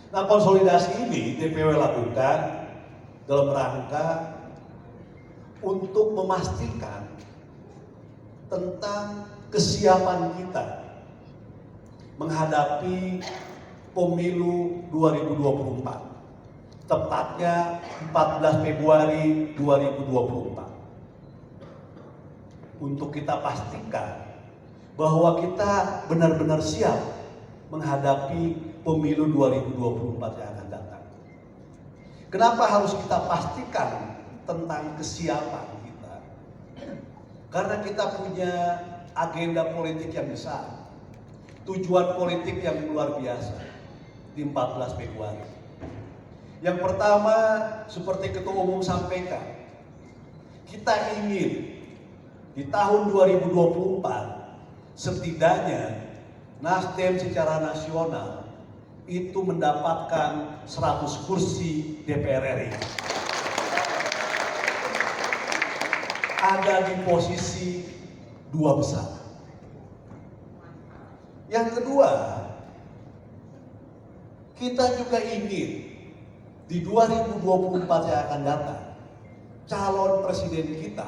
Nah, konsolidasi ini DPW lakukan dalam rangka untuk memastikan tentang kesiapan kita menghadapi pemilu 2024, tepatnya 14 Februari 2024. Untuk kita pastikan bahwa kita benar-benar siap menghadapi pemilu 2024 yang akan datang. Kenapa harus kita pastikan tentang kesiapan kita? Karena kita punya agenda politik yang besar, tujuan politik yang luar biasa di 14 Februari. Yang pertama, seperti Ketua Umum sampaikan, kita ingin di tahun 2024 setidaknya Nasdem secara nasional itu mendapatkan 100 kursi DPR RI. Ada di posisi 2 besar. Yang kedua, kita juga ingin di 2024 yang akan datang, calon presiden kita,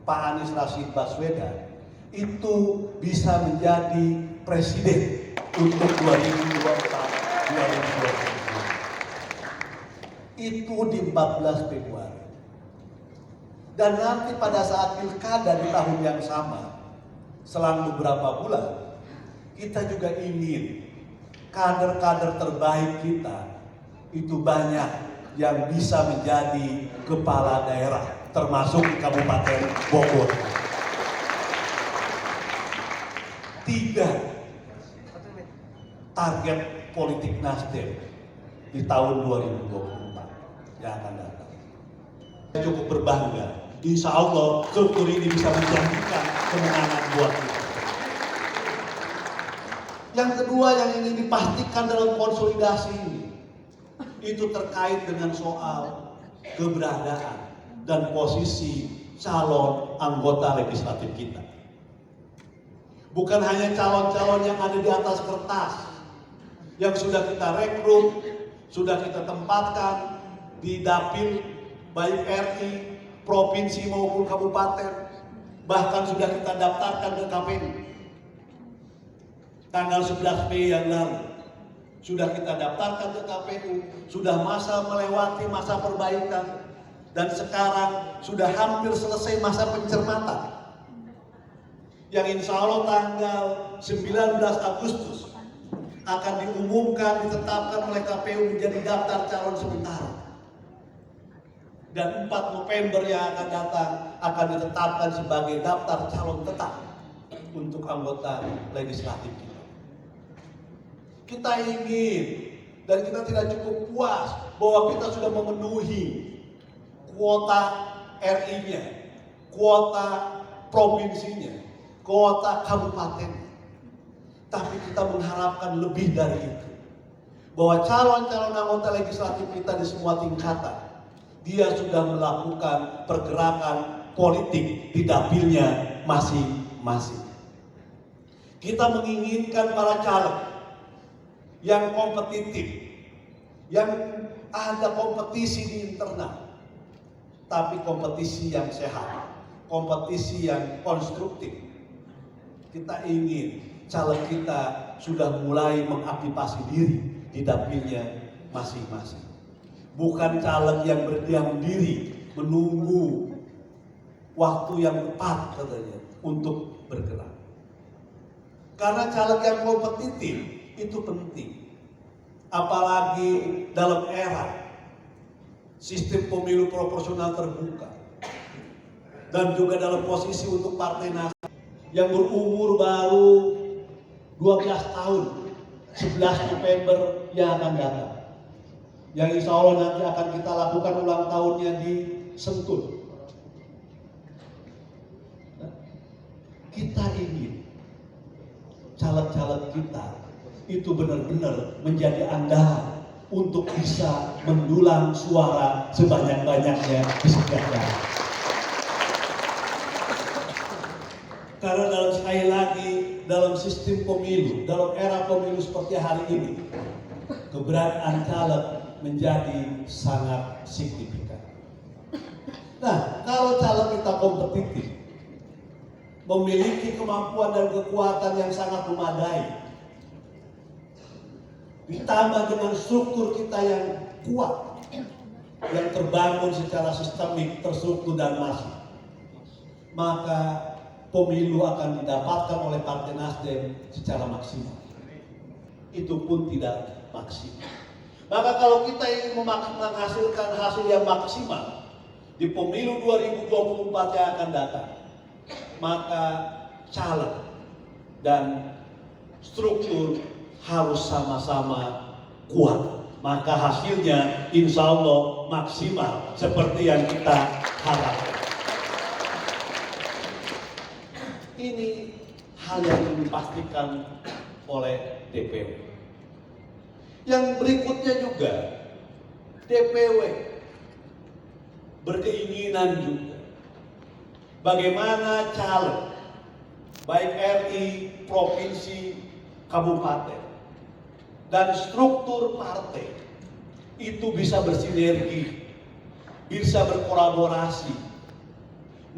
Pak Anies Rashid Baswedan, itu bisa menjadi presiden untuk 2024-2025. Itu di 14 Februari. Dan nanti pada saat pilkada di tahun yang sama, selang beberapa bulan, kita juga ingin kader-kader terbaik kita itu banyak yang bisa menjadi kepala daerah, termasuk di Kabupaten Bogor. 3 target politik Nasdem di tahun 2024 yang akan datang. Saya cukup berbangga, insya Allah struktur ini bisa menjanjikan kemenangan buat kita. Yang kedua yang ingin dipastikan dalam konsolidasi ini, itu terkait dengan soal keberadaan dan posisi calon anggota legislatif kita. Bukan hanya calon-calon yang ada di atas kertas, yang sudah kita rekrut, sudah kita tempatkan di dapil, baik RI, provinsi maupun kabupaten, bahkan sudah kita daftarkan ke KPU. Tanggal 11 Mei yang lalu, sudah kita daftarkan ke KPU, sudah masa melewati masa perbaikan, dan sekarang sudah hampir selesai masa pencermatan. Yang insya Allah tanggal 19 Agustus akan diumumkan, ditetapkan oleh KPU menjadi daftar calon sementara. Dan 4 November yang akan datang akan ditetapkan sebagai daftar calon tetap untuk anggota legislatif kita. Kita ingin, dan kita tidak cukup puas bahwa kita sudah memenuhi kuota RI-nya, kuota provinsinya, kuota kabupaten. Tapi kita mengharapkan lebih dari itu. Bahwa calon-calon anggota legislatif kita di semua tingkatan, dia sudah melakukan pergerakan politik di dapilnya masing-masing. Kita menginginkan para caleg yang kompetitif, yang ada kompetisi di internal, tapi kompetisi yang sehat, kompetisi yang konstruktif. Kita ingin caleg kita sudah mulai mengaktifasi diri di dapilnya masing-masing. Bukan caleg yang berdiam diri menunggu waktu yang tepat katanya untuk bergerak. Karena caleg yang kompetitif itu penting. Apalagi dalam era sistem pemilu proporsional terbuka. Dan juga dalam posisi untuk partai nasional yang berumur baru 12 tahun, 11 November yang akan datang. Yang insya Allah nanti akan kita lakukan ulang tahunnya di Sentul. Kita ingin caleg-caleg kita itu benar-benar menjadi andalan untuk bisa mendulang suara sebanyak-banyaknya di setiap daerah. Karena dalam sekali lagi dalam sistem pemilu, dalam era pemilu seperti hari ini, keberadaan caleg menjadi sangat signifikan. Nah, kalau caleg kita kompetitif, memiliki kemampuan dan kekuatan yang sangat memadai, ditambah dengan struktur kita yang kuat, yang terbangun secara sistemik, terstruktur dan masif, maka pemilu akan didapatkan oleh Partai Nasdem secara maksimal. Itu pun tidak maksimal. Maka kalau kita ingin menghasilkan hasil yang maksimal di pemilu 2024 yang akan datang, maka caleg dan struktur harus sama-sama kuat. Maka hasilnya insya Allah maksimal seperti yang kita harapkan. Ini hal yang dipastikan oleh DPW. Yang berikutnya juga, DPW berkeinginan juga bagaimana caleg, baik RI, provinsi, kabupaten, dan struktur partai itu bisa bersinergi, bisa berkolaborasi,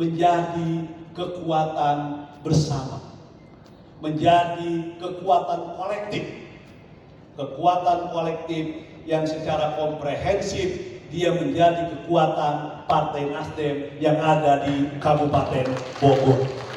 menjadi kekuatan bersama, menjadi kekuatan kolektif yang secara komprehensif dia menjadi kekuatan Partai Nasdem yang ada di Kabupaten Bogor.